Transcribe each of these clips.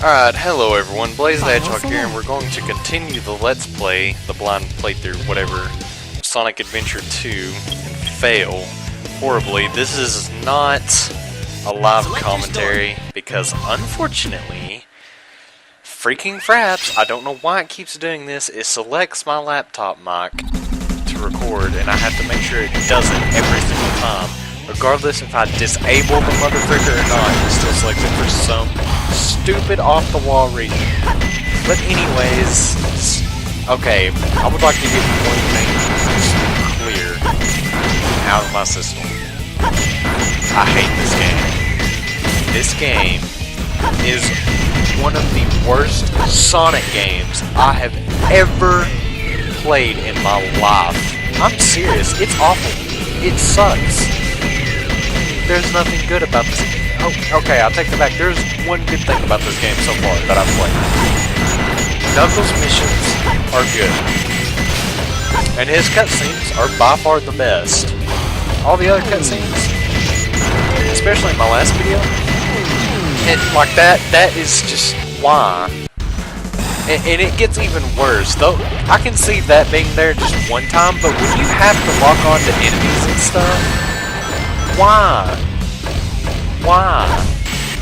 Alright, hello everyone, Blaze the Hedgehog here, and we're going to continue the Let's Play, the blind playthrough, whatever, Sonic Adventure 2, and fail horribly. This is not a live commentary, because unfortunately, freaking fraps, I don't know why it keeps doing this, it selects my laptop mic to record, and I have to make sure it does it every single time. Regardless if I disable the motherfucker or not, it still selects it for some stupid off-the-wall reason. But anyways, okay, I would like to get one thing clear out of my system. I hate this game. This game is one of the worst Sonic games I have ever played in my life. I'm serious, it's awful. It sucks. There's nothing good about this game. Oh, okay, I'll take that back. There's one good thing about this game so far that I've played. Knuckles' missions are good. And his cutscenes are by far the best. All the other cutscenes, especially in my last video, and like that is just why. And it gets even worse. Though I can see that being there just one time, but when you have to lock on to enemies and stuff, why? Why?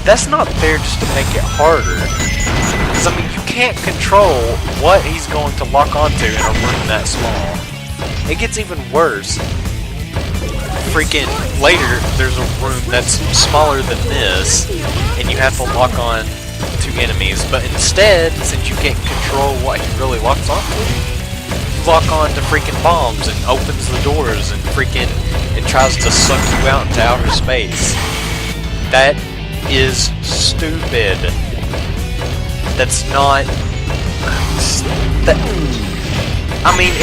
That's not there just to make it harder. Because, I mean, you can't control what he's going to lock onto in a room that small. It gets even worse. Freaking later, there's a room that's smaller than this, and you have to lock on to enemies. But instead, since you can't control what he really locks onto, you lock on to freaking bombs and opens the doors and freaking... it tries to suck you out into outer space. That is stupid. That's not... I mean,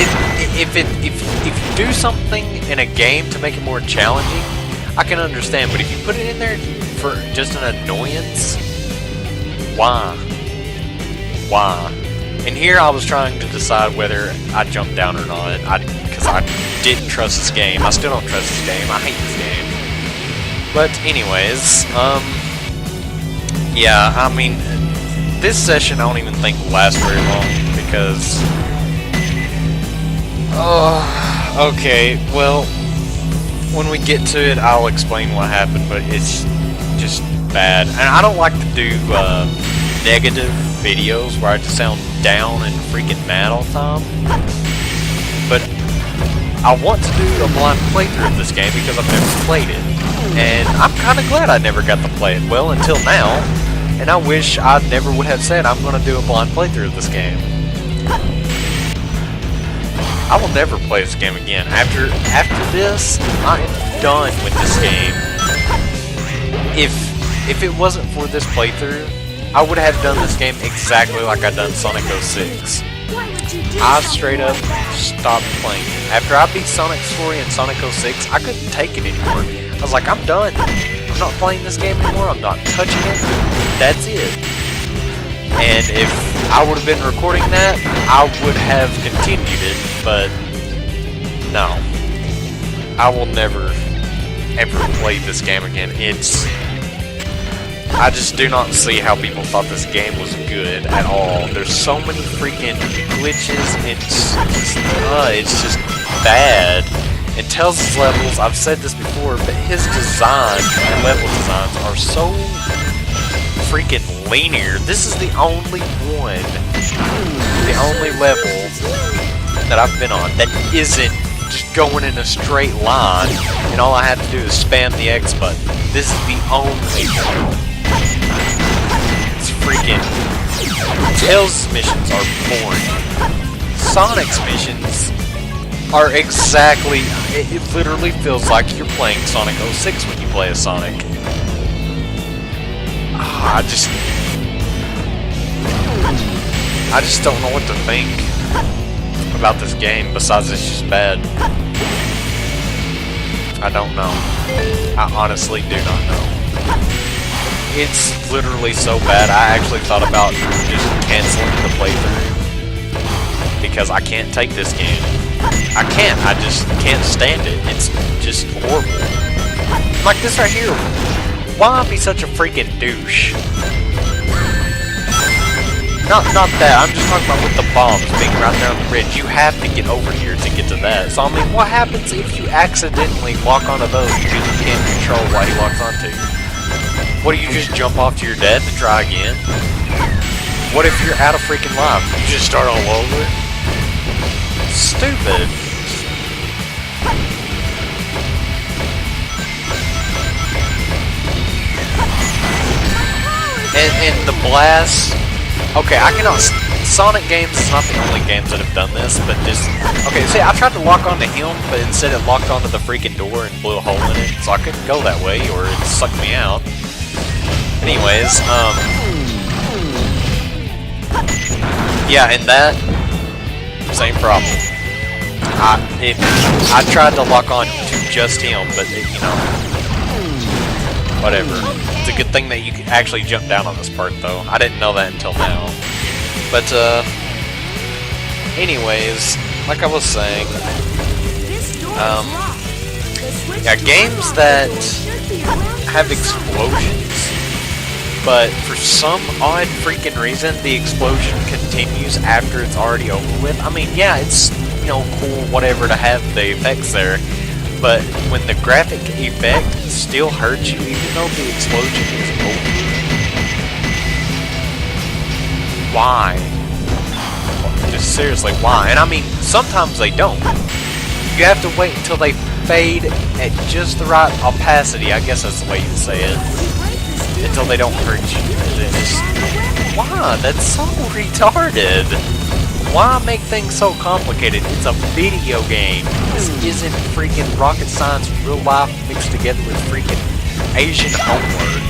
if you do something in a game to make it more challenging, I can understand. But if you put it in there for just an annoyance, why? Why? And here I was trying to decide whether I jumped down or not, because I didn't trust this game. I still don't trust this game. I hate this game. But anyways, yeah, I mean, this session I don't even think will last very long, because... okay, well, when we get to it, I'll explain what happened, but it's just bad. And I don't like to do negative videos where I just sound down and freaking mad all the time. But I want to do a blind playthrough of this game because I've never played it. And I'm kind of glad I never got to play it, well, until now. And I wish I never would have said I'm going to do a blind playthrough of this game. I will never play this game again. After this, I am done with this game. If it wasn't for this playthrough, I would have done this game exactly like I done Sonic 06. I straight up stopped playing it. After I beat Sonic's story in Sonic 06, I couldn't take it anymore. I was like, I'm done. I'm not playing this game anymore. I'm not touching it. That's it. And if I would have been recording that, I would have continued it. But no. I will never, ever play this game again. I just do not see how people thought this game was good at all. There's so many freaking glitches. It's just bad. And Tails' levels, I've said this before, but his design and level designs are so freaking linear. This is the only level that I've been on that isn't just going in a straight line, and all I have to do is spam the X button. This is the only one. It's freaking... Tails' missions are boring. Sonic's missions are exactly... It literally feels like you're playing Sonic 06 when you play a Sonic. I just don't know what to think about this game, besides it's just bad. I don't know. I honestly do not know. It's literally so bad, I actually thought about just canceling the playthrough. Because I can't take this game. I just can't stand it. It's just horrible. Like this right here. Why be such a freaking douche? Not that. I'm just talking about with the bombs being right there on the bridge. You have to get over here to get to that. So I mean, what happens if you accidentally lock onto those because you can't control what he locks onto? What do you just jump off to your death and try again? What if you're out of freaking life? You just start all over? Stupid. And the blast. Okay, I cannot. Sonic games is not the only games that have done this, but just. Okay, see, I tried to lock onto him, but instead it locked onto the freaking door and blew a hole in it, so I couldn't go that way, or it sucked me out. Anyways, yeah, and that same problem. I tried to lock on to just him, but you know, whatever. It's a good thing that you can actually jump down on this part, though. I didn't know that until now. But anyways, like I was saying, yeah, games that have explosions, but for some odd freaking reason, the explosion continues after it's already over with. I mean, yeah, it's, you know, cool, whatever, to have the effects there, but when the graphic effect still hurts you, even though the explosion is over, why? Just seriously, why? And I mean, sometimes they don't. You have to wait until they fade at just the right opacity, I guess that's the way you say it, until they don't hurt you. Why? That's so retarded. Why make things so complicated? It's a video game. This isn't freaking rocket science real life mixed together with freaking Asian homework.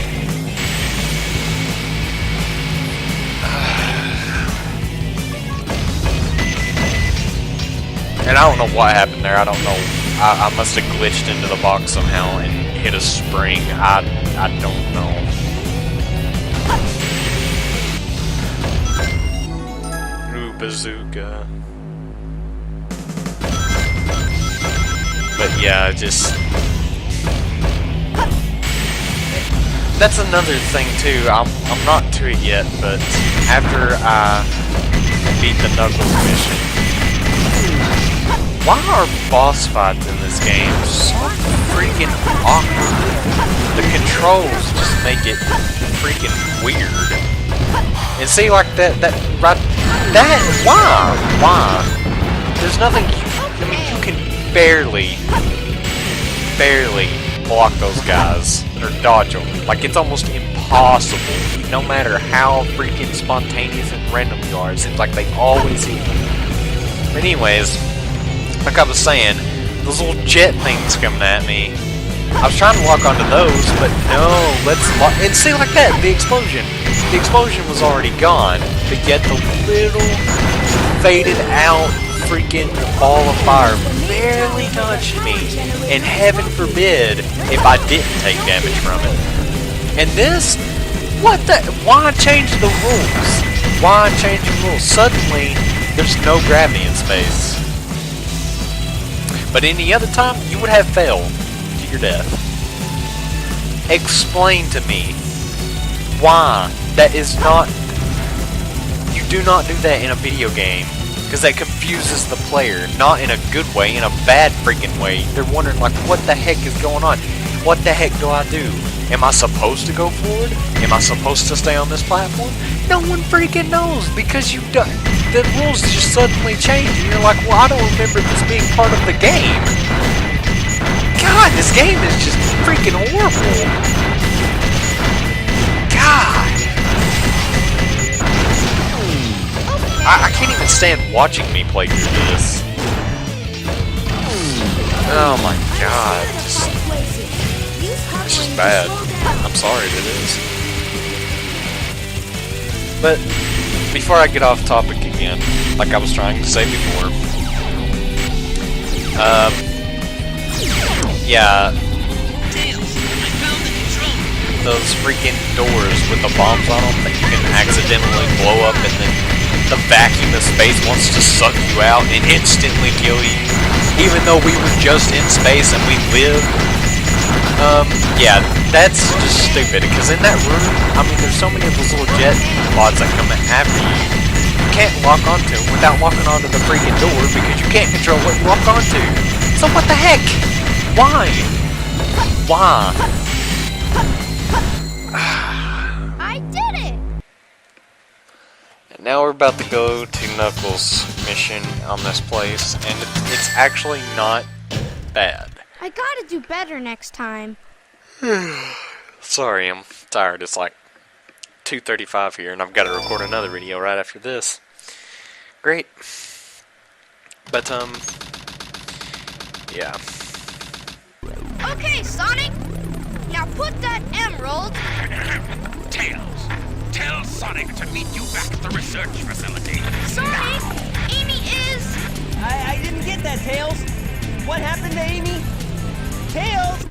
And I don't know what happened there. I don't know. I must have glitched into the box somehow and hit a spring. I don't know. Bazooka. But yeah, just that's another thing too. I'm not to it yet, but after I beat the Knuckles mission, why are boss fights in this game so freaking awkward? The controls just make it freaking weird. And see, like that right, why? There's nothing, I mean, you can barely block those guys, or dodge them. Like, it's almost impossible, no matter how freaking spontaneous and random you are. It seems like they always hit you. But anyways, like I was saying, those little jet things coming at me, I was trying to lock onto those, but no, let's lock, and see, like that, the explosion was already gone, but yet the little faded out freaking ball of fire barely touched me, and heaven forbid if I didn't take damage from it. And this, what the, why change the rules? Why change the rules? Suddenly, there's no gravity in space. But any other time, you would have failed to your death. Explain to me why that is not, you do not do that in a video game, because that confuses the player, not in a good way, in a bad freaking way. They're wondering, like, what the heck is going on? What the heck do I do? Am I supposed to go forward? Am I supposed to stay on this platform? No one freaking knows, because you don't, the rules just suddenly change, and you're like, well, I don't remember this being part of the game. God, this game is just freaking horrible. God. I can't even stand watching me play through this. Oh my god, it's just bad. I'm sorry, it is. But before I get off topic again, like I was trying to say before, yeah, those freaking doors with the bombs on them that you can accidentally blow up, and then the vacuum of space wants to suck you out and instantly kill you, even though we were just in space and we lived. Yeah, that's just stupid, because in that room, I mean, there's so many of those little jet pods that come after you. You can't lock onto them without walking onto the freaking door, because you can't control what you walk onto. So what the heck? Why? Why? I did it! And now we're about to go to Knuckles' mission on this place, and it's actually not bad. I gotta do better next time. Sorry, I'm tired. It's like 2:35 here, and I've got to record another video right after this. Great. But, yeah. Okay, Sonic! Now put that emerald... Tails, tell Sonic to meet you back at the research facility. Sonic! Amy is... I didn't get that, Tails. What happened to Amy? Tails!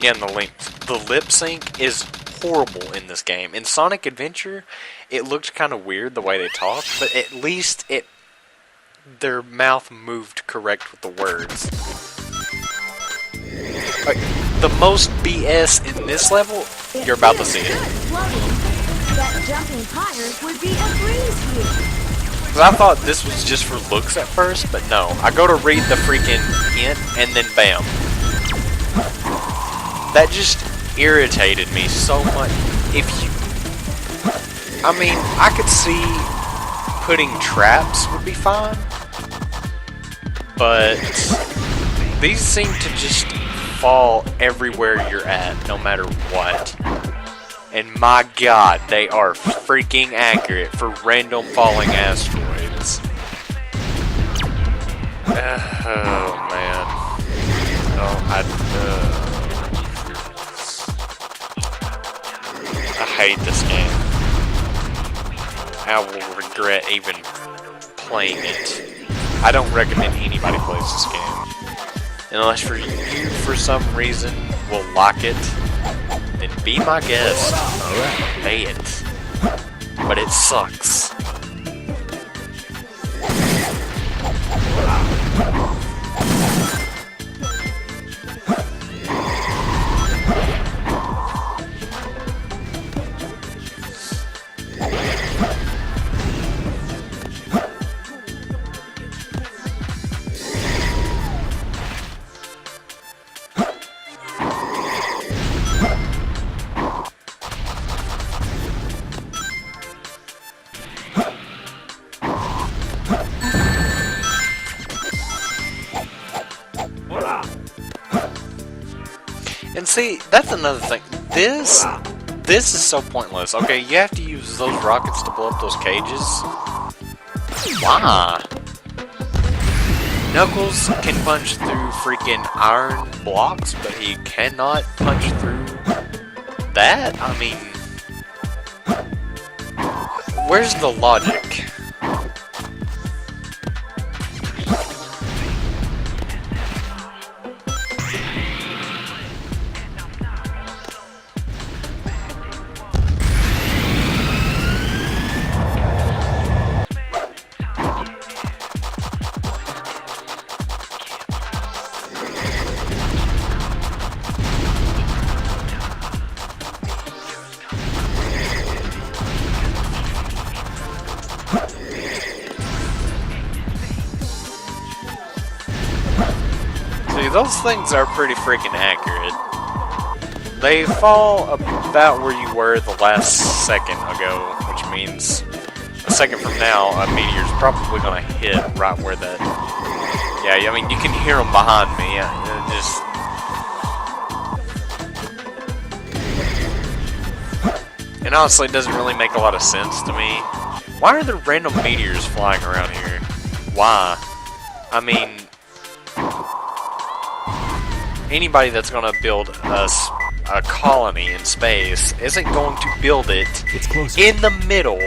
Yeah, and the lip sync is horrible in this game. In Sonic Adventure, it looked kind of weird the way they talked, but at least their mouth moved correct with the words. Like, the most BS in this level, you're about to see it. That jumping tires would be a breeze here. Because I thought this was just for looks at first, but no. I go to read the freaking hint, and then bam. That just irritated me so much. I mean, I could see putting traps would be fine, but these seem to just fall everywhere you're at, no matter what. And my god, they are freaking accurate for random falling asteroids. Oh man. I hate this game. I will regret even playing it. I don't recommend anybody plays this game. Unless for you, for some reason, will like it, then be my guest. Play it. But it sucks. And see, that's another thing. This is so pointless. Okay, you have to use those rockets to blow up those cages. Why? Knuckles can punch through freaking iron blocks, but he cannot punch through that? I mean, where's the logic? See, those things are pretty freaking accurate. They fall about where you were the last second ago, which means a second from now, a meteor's probably gonna hit right where that... Yeah, I mean, you can hear them behind me. And honestly, it doesn't really make a lot of sense to me. Why are there random meteors flying around here? Why? I mean... Anybody that's going to build a colony in space isn't going to build it in the middle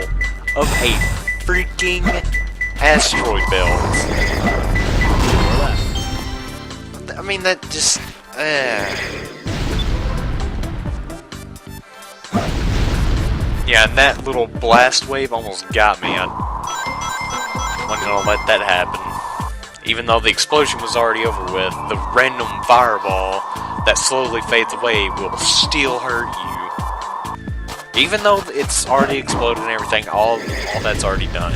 of a freaking asteroid belt. I mean, that just... Yeah, and that little blast wave almost got me. I wasn't going to let that happen. Even though the explosion was already over with, the random fireball that slowly fades away will still hurt you. Even though it's already exploded and everything, all that's already done.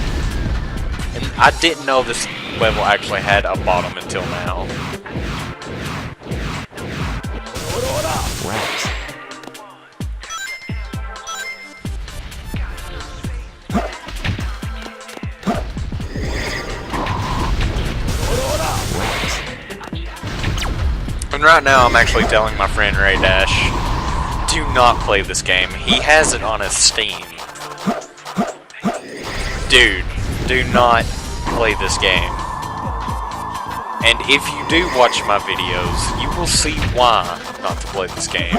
And I didn't know this level actually had a bottom until now. Rats. And right now I'm actually telling my friend Ray Dash, do not play this game. He has it on his Steam. Dude, do not play this game. And if you do watch my videos, you will see why not to play this game.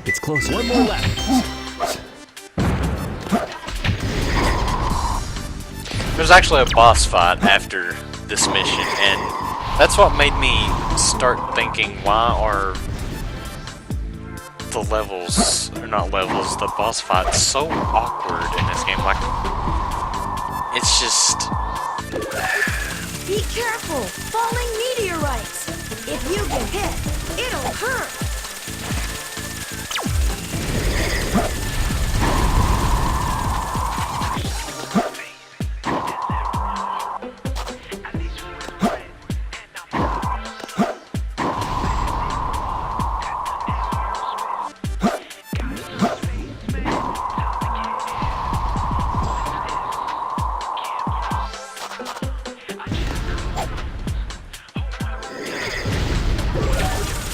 It's closer. One more left. There's actually a boss fight after this mission, and that's what made me start thinking, why are the levels, or not levels, the boss fights so awkward in this game? Like, it's just... Be careful! Falling meteorites! If you get hit, it'll hurt!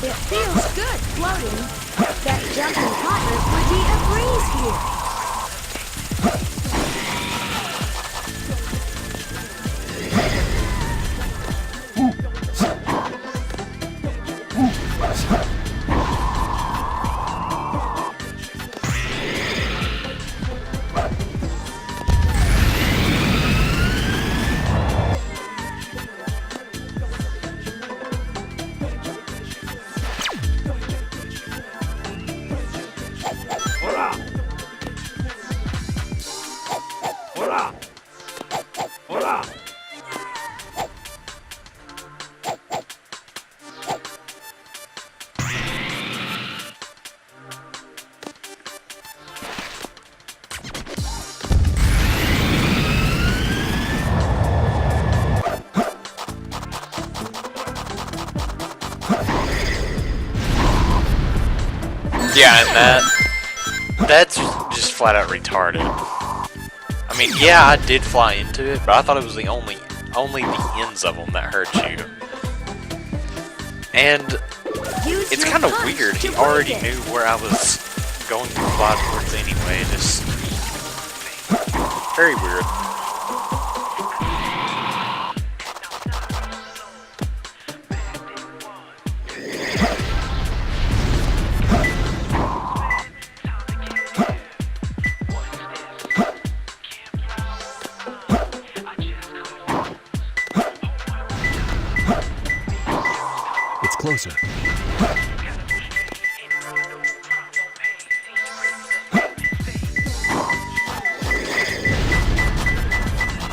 It feels good floating. That jumping partner would be a breeze here. Yeah, and that's just flat out retarded. I mean, yeah, I did fly into it, but I thought it was the only the ends of them that hurt you. And it's kind of weird. He already knew where I was going to fly towards anyway. Just very weird. It's closer.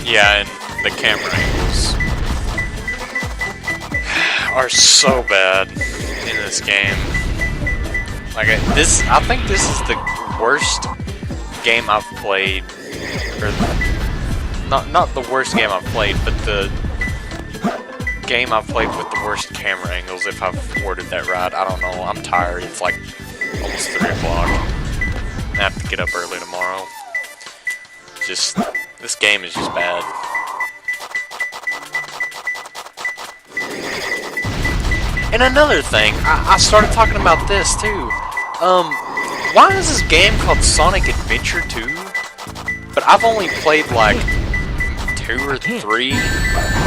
Yeah, and the camera angles are so bad in this game. Like I think this is the worst game I've played, or not the worst game I've played, but the game I've played with the worst camera angles, if I've worded that right. I don't know. I'm tired. It's like almost 3 o'clock. I have to get up early tomorrow. Just, this game is just bad. And another thing, I started talking about this too. Why is this game called Sonic Adventure 2? But I've only played like 2 or 3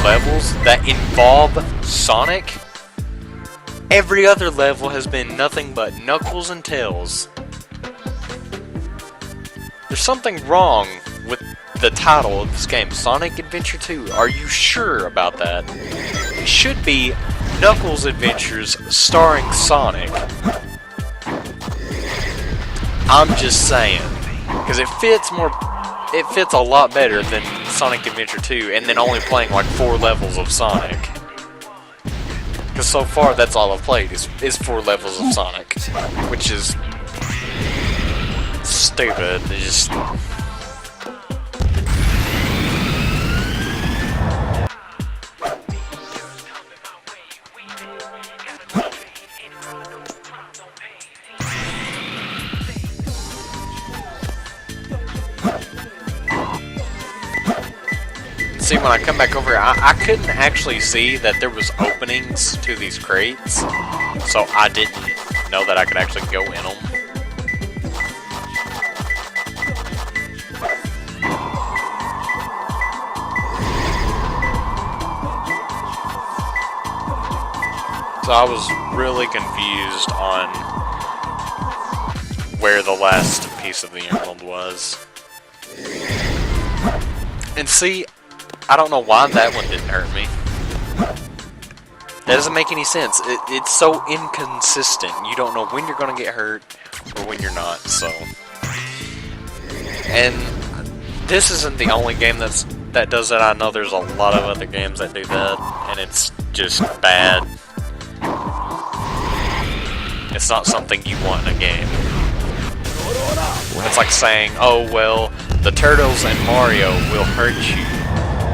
levels that involve Sonic. Every other level has been nothing but Knuckles and Tails. There's something wrong with the title of this game, Sonic Adventure 2. Are you sure about that? It should be Knuckles Adventures starring Sonic. I'm just saying, because it fits a lot better than Sonic Adventure 2, and then only playing like 4 levels of Sonic. Because so far, that's all I've played is 4 levels of Sonic, which is stupid. They just... See, when I come back over here, I couldn't actually see that there was openings to these crates, so I didn't know that I could actually go in them. So I was really confused on where the last piece of the emerald was. And see, I don't know why that one didn't hurt me. That doesn't make any sense. It's so inconsistent. You don't know when you're going to get hurt or when you're not, so. And this isn't the only game that does that. I know there's a lot of other games that do that, and it's just bad. It's not something you want in a game. It's like saying, oh, well, the turtles and Mario will hurt you,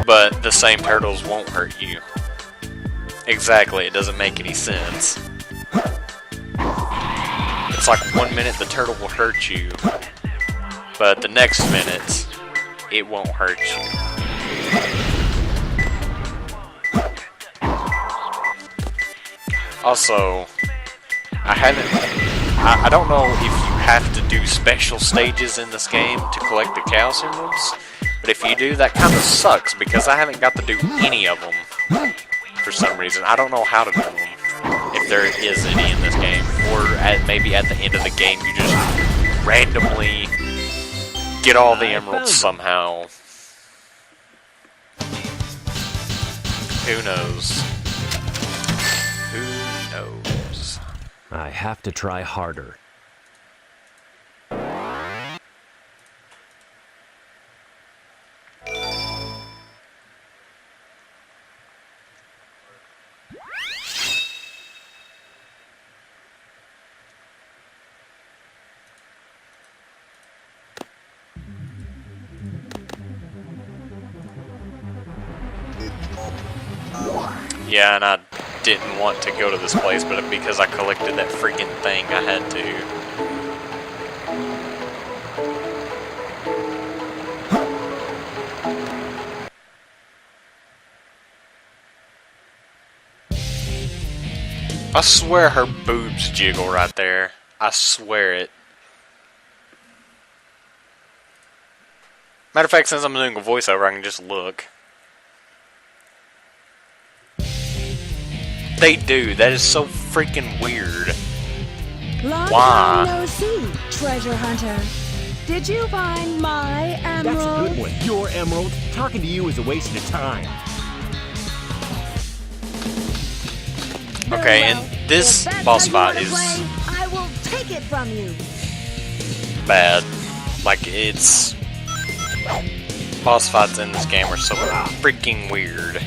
but the same turtles won't hurt you. Exactly, it doesn't make any sense. It's like 1 minute the turtle will hurt you, but the next minute, it won't hurt you. Also, I don't know if you have to do special stages in this game to collect the Chaos Emeralds, but if you do, that kind of sucks, because I haven't got to do any of them for some reason. I don't know how to do them, if there is any in this game, or maybe at the end of the game you just randomly get all the emeralds somehow. Who knows? Who knows? I have to try harder. Yeah, and I didn't want to go to this place, but because I collected that freaking thing, I had to. I swear her boobs jiggle right there. I swear it. Matter of fact, since I'm doing a voiceover, I can just look. They do. That is so freaking weird. Long Why? time no see, treasure hunter. Did you find my emerald? That's a good one. Your emerald. Talking to you is a waste of time. Okay, and this boss fight is I will take it from you. bad. Like, it's... boss fights in this game are so freaking weird.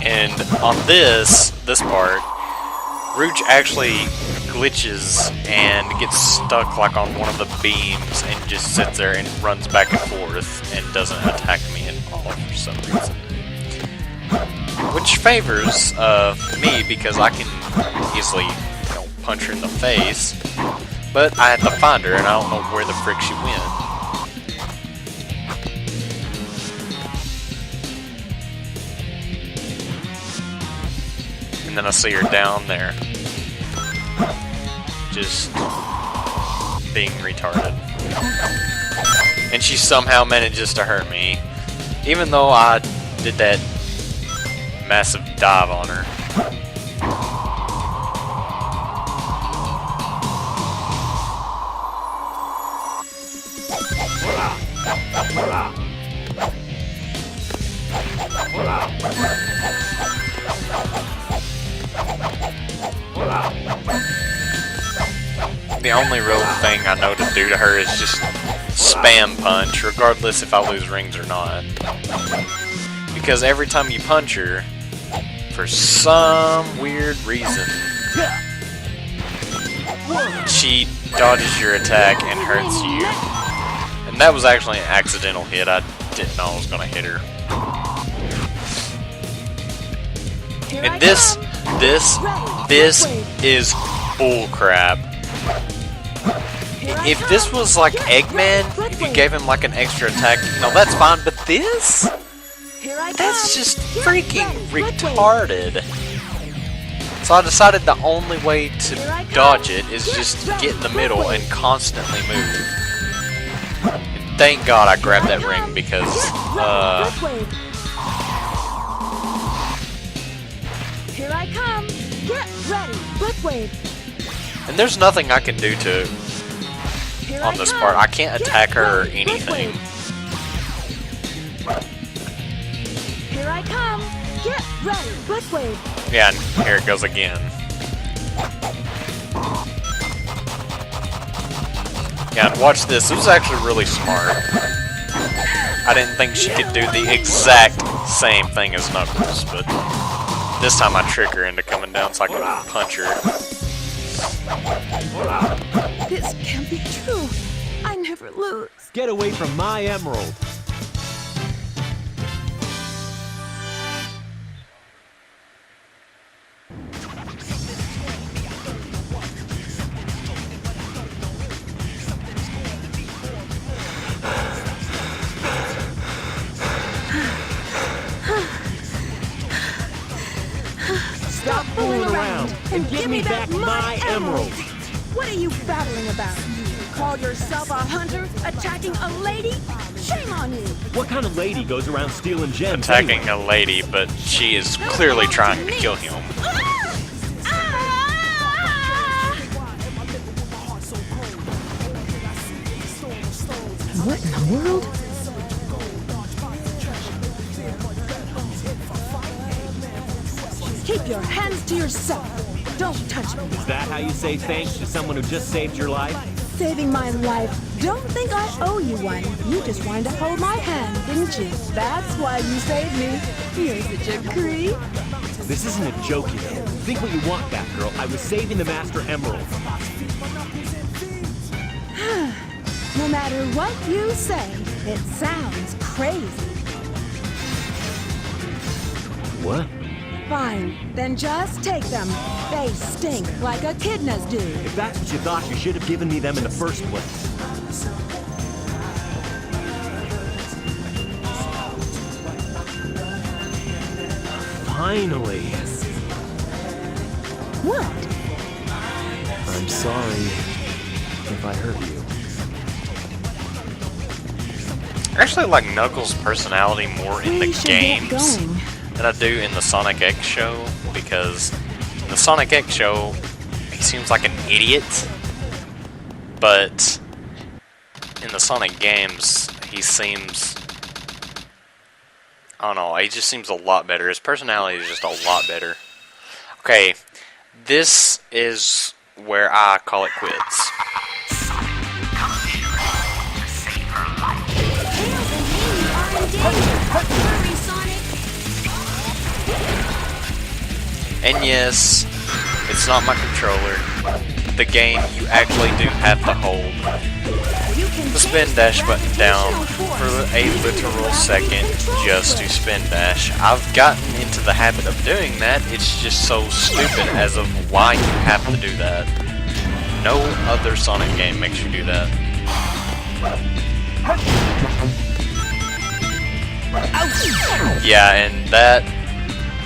And on this part, Rouge actually glitches and gets stuck like on one of the beams and just sits there and runs back and forth and doesn't attack me at all for some reason. Which favors me, because I can easily, you know, punch her in the face, but I have to find her and I don't know where the frick she went. and then I see her down there. Just being retarded. And she somehow manages to hurt me. Even though I did that massive dive on her. The only real thing I know to do to her is just spam punch, regardless if I lose rings or not. Because every time you punch her, for some weird reason, she dodges your attack and hurts you. And that was actually an accidental hit. I didn't know I was going to hit her. And this is bull crap. If this was like Eggman, if you gave him like an extra attack, no, that's fine. But this, that's just freaking retarded. So I decided the only way to dodge it is just get in the middle and constantly move. And thank God I grabbed that ring because, Here I come. Get ready. Blip wave. and there's nothing I can do to on this part. I can't attack her or anything. Here I come. Get ready. Blip wave. Yeah, and here it goes again. Yeah, and watch this. This was actually really smart. I didn't think she could do the exact same thing as Knuckles, but this time I trick her into coming down so I can punch her. This can't be true. I never lose. Get away from my emerald. Stop fooling around and give me back my emerald. What are you babbling about? Call yourself a hunter attacking a lady? Shame on you. What kind of lady goes around stealing gems? Attacking anyway? a lady, but she is clearly trying to kill him. What in the world? Keep your hands to yourself. Don't touch me. Is that how you say thanks to someone who just saved your life? Saving my life. Don't think I owe you one. You just wanted to hold my hand, didn't you? That's why you saved me. You're such a creep. This isn't a joke, you know. Think what you want, Batgirl. I was saving the Master Emerald. No matter what you say, it sounds crazy. What? Fine, then just take them. They stink like echidnas do. If that's what you thought, you should have given me them in the first place. Finally. What? I'm sorry if I hurt you. I actually like Knuckles' personality more in the We should get games going. than I do in the Sonic X show, because in the Sonic X show, he seems like an idiot, but in the Sonic games, he seems, I don't know, he just seems a lot better. His personality is just a lot better. Okay, this is where I call it quits. And yes, it's not my controller. The game, you actually do have to hold the spin dash button down for a literal second just to spin dash. I've gotten into the habit of doing that. It's just so stupid as of why you have to do that. No other Sonic game makes you do that. Yeah, and that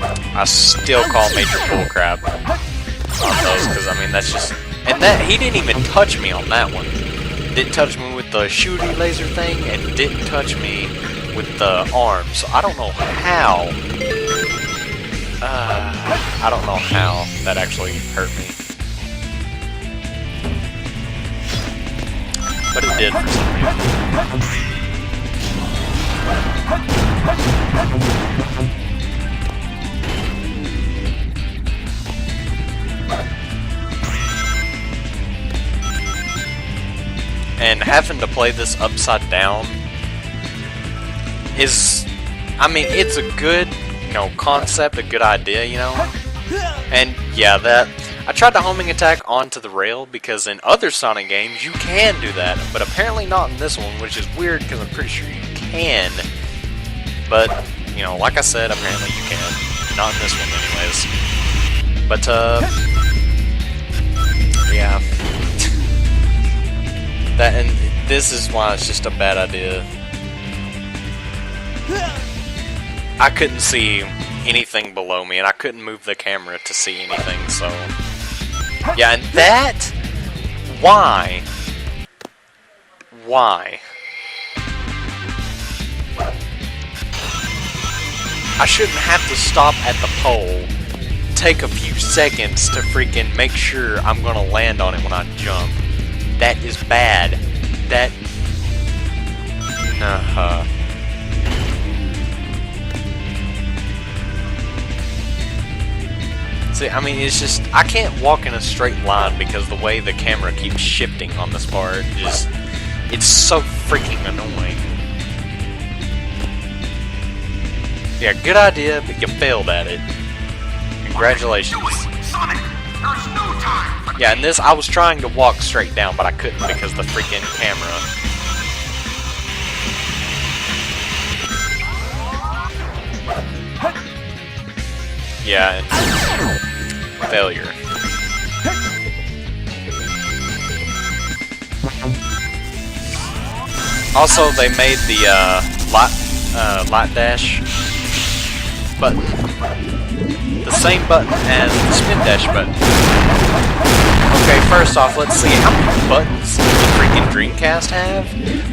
I still call major bullcrap on those, because I mean that's just, and that he didn't even touch me on that one. Didn't touch me with the shooty laser thing, and didn't touch me with the arm. So I don't know how. I don't know how that actually hurt me, but it did for some reason. And having to play this upside down is, I mean, it's a good, you know, concept, a good idea, you know. And yeah, that I tried the homing attack onto the rail because in other Sonic games you can do that, but apparently not in this one, which is weird because I'm pretty sure you can. But you know, like I said, apparently you can. Not in this one, anyways. But yeah. That, and this is why it's just a bad idea. I couldn't see anything below me, and I couldn't move the camera to see anything, so... Yeah, and that... Why? Why? I shouldn't have to stop at the pole, take a few seconds to freaking make sure I'm gonna land on it when I jump. That is bad. That... See, I mean, it's just... I can't walk in a straight line because the way the camera keeps shifting on this part is... It's so freaking annoying. Yeah, good idea, but you failed at it. Congratulations. Sonic, there's no time. Yeah, and this, I was trying to walk straight down, but I couldn't because of the freaking camera. Yeah, and failure. Also, they made the light dash button the same button as the spin dash button. Okay, first off, let's see how many buttons the freaking Dreamcast have.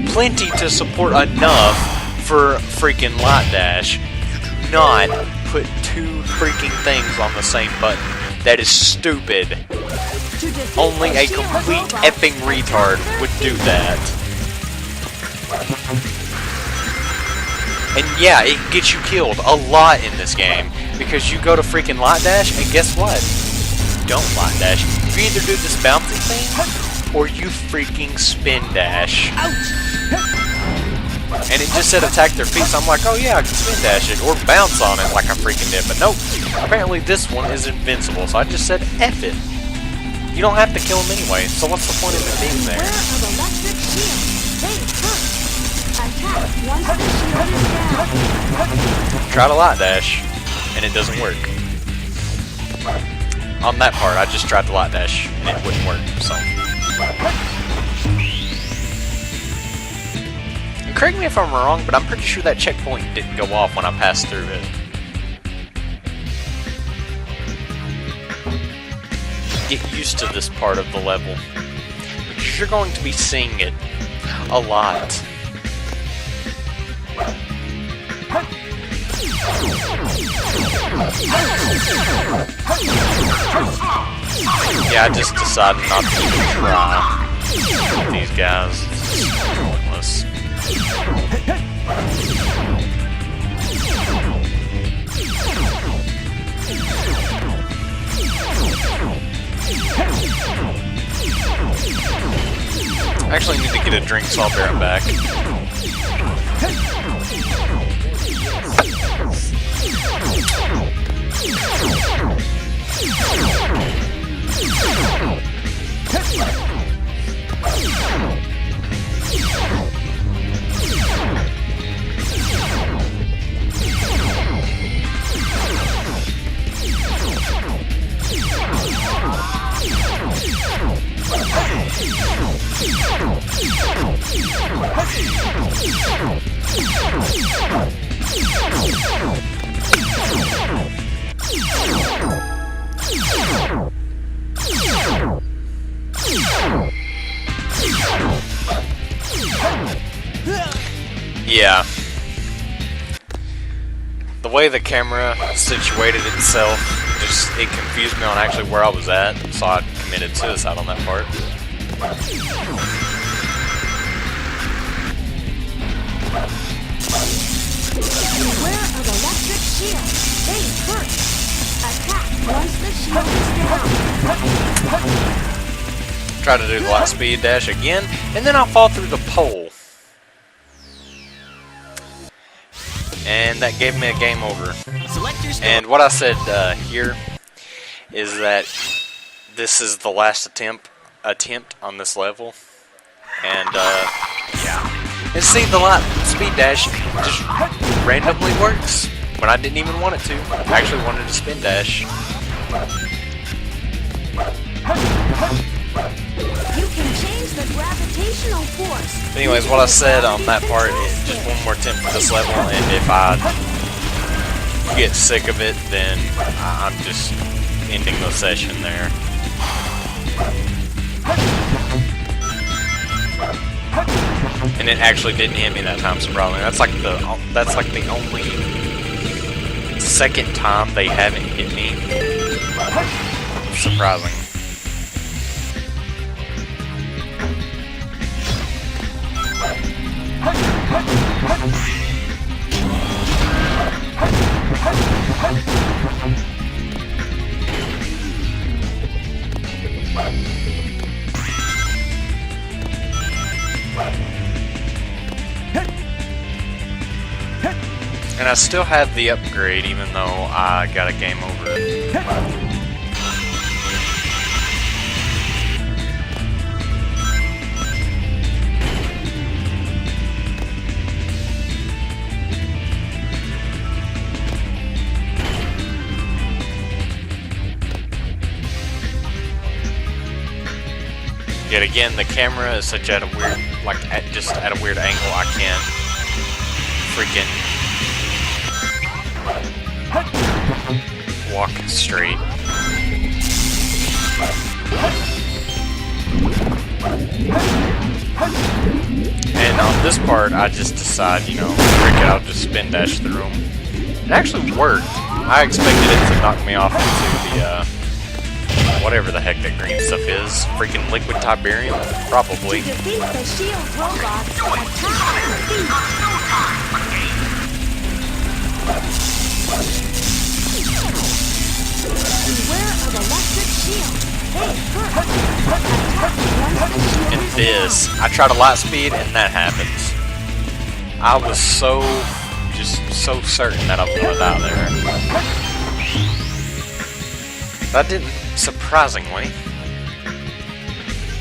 Plenty to support enough for freaking light dash. You do not put two freaking things on the same button. That is stupid. Only a complete effing retard would do that. And yeah, it gets you killed a lot in this game. Because you go to freaking light dash, and guess what? You don't light dash. You either do this bouncing thing, or you freaking spin dash. And it just said attack their feet, so I'm like, oh yeah, I can spin dash it, or bounce on it like I freaking did. But nope, apparently this one is invincible, so I just said F it. You don't have to kill him anyway, so what's the point of it being there? Try to light dash, and it doesn't work. On that part, I just tried to light dash, and it wouldn't work, so... And correct me if I'm wrong, but I'm pretty sure that checkpoint didn't go off when I passed through it. Get used to this part of the level, because you're going to be seeing it a lot. Yeah, I just decided not to even try with these guys. It's pointless. I actually need to get a drink, so I'll be right back. Yeah. The way the camera situated itself, it confused me on actually where I was at, so I committed suicide on that part. Beware of electric shield. They hurt. Attack once the shield is down. Try to do the light speed dash again, and then I'll fall through the pole. And that gave me a game over. And what I said here is that this is the last attempt on this level. And yeah. And see, the light speed dash just randomly works when I didn't even want it to. I actually wanted to spin dash. You can change the gravitational force. Anyways, what I said on that part is just one more attempt for this level, and if I get sick of it, then I'm just ending the session there. And it actually didn't hit me that time, surprisingly. That's like the only second time they haven't hit me. Surprising. And I still have the upgrade, even though I got a game over. Yet again, the camera is such at a weird, just at a weird angle. I can't freaking walk straight. And on this part, I just decide, frick it, I'll just spin dash through them. It actually worked. I expected it to knock me off into the, whatever the heck that green stuff is. Freaking liquid Tiberium? Probably. To defeat the shield robots, attack and defeat. Beware of electric shield. They hurt. Attack once the shield And is this, I try to light speed and that happens. I was so certain that I was going to die there. That didn't, surprisingly.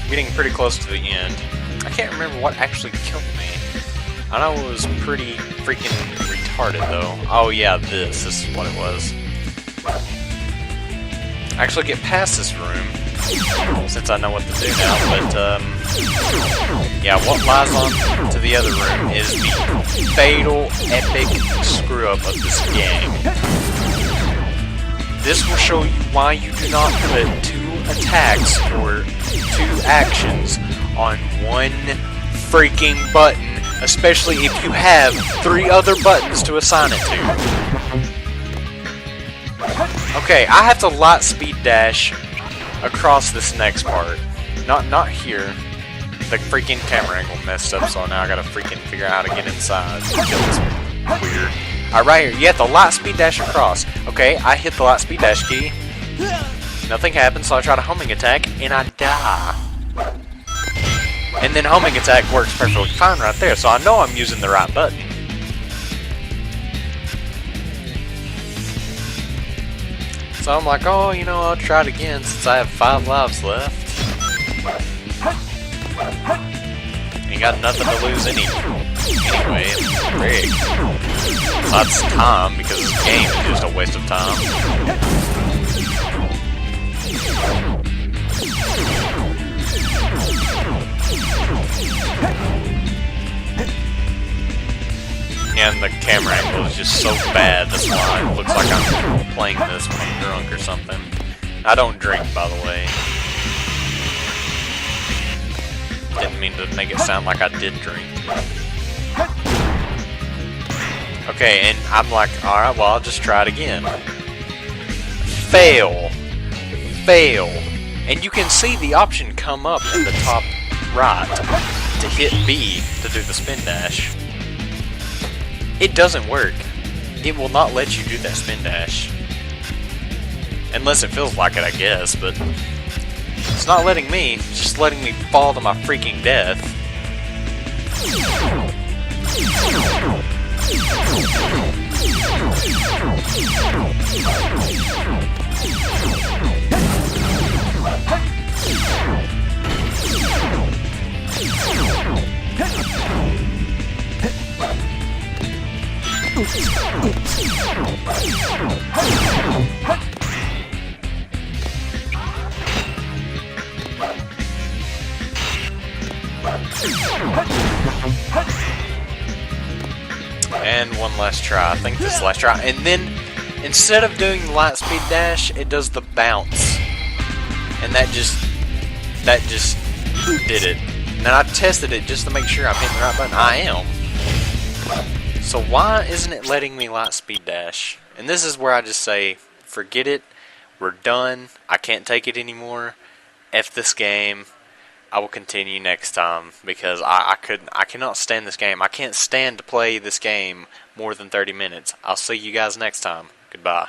Getting pretty close to the end. I can't remember what actually killed me. I know it was pretty freaking retarded though. Oh yeah, this is what it was. I actually get past this room, since I know what to do now, but yeah, what lies on to the other room is the fatal, epic screw-up of this game. This will show you why you do not put 2 attacks or 2 actions on one freaking button, especially if you have 3 other buttons to assign it to. Okay, I have to light speed dash across this next part. Not here. The freaking camera angle messed up, so now I gotta freaking figure out how to get inside. It's weird. Alright, right here, you have to light speed dash across. Okay, I hit the light speed dash key. Nothing happens, so I try to homing attack, and I die. And then homing attack works perfectly fine right there, so I know I'm using the right button. So I'm like, oh, I'll try it again since I have 5 lives left. Ain't got nothing to lose anyway. Rick. Lots of time because this game is just a waste of time. And the camera angle is just so bad, that's why it looks like I'm playing this when I'm drunk or something. I don't drink, by the way. Didn't mean to make it sound like I did drink. Okay, and I'm like, alright, well, I'll just try it again. Fail. Fail. And you can see the option come up in the top right to hit B to do the spin dash. It doesn't work. It will not let you do that spin dash. Unless it feels like it, I guess, but it's not letting me. It's just letting me fall to my freaking death. And one last try. I think this last try. And then, instead of doing the light speed dash, it does the bounce. And that just did it. And I tested it just to make sure I'm hitting the right button. I am. So why isn't it letting me light speed dash? And this is where I just say, forget it. We're done. I can't take it anymore. F this game. I will continue next time because I cannot stand this game. I can't stand to play this game more than 30 minutes. I'll see you guys next time. Goodbye.